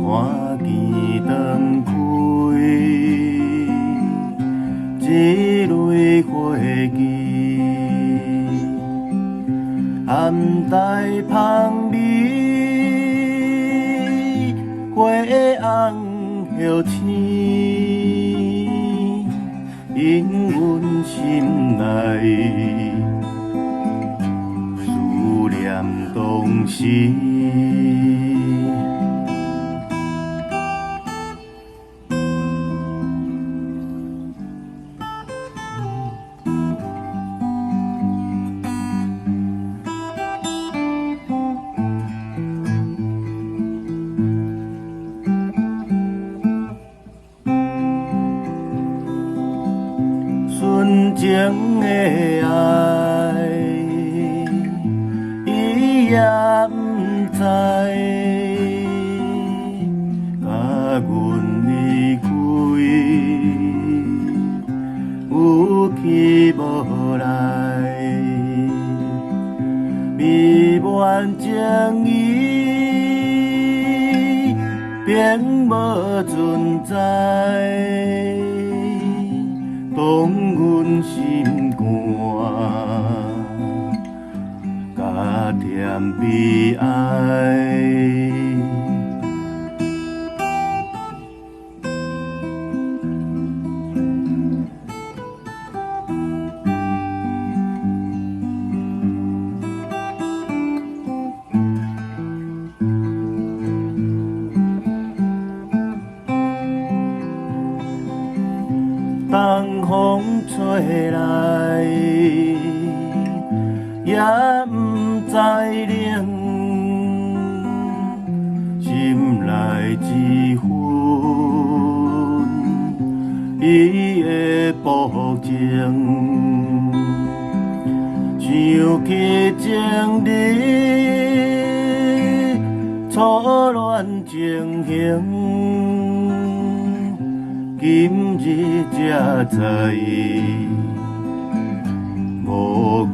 看见灯开，一蕊花枝，暗带香味，花红叶青，引阮心内思念当时。纯情的爱，伊也不知，甲阮离开，有去无来，美满情意并无存在。当阮心肝，加添悲哀。东风吹来，也不知冷，心内一份伊的薄情，想起前日初恋情形。今日才知，无阮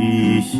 一生。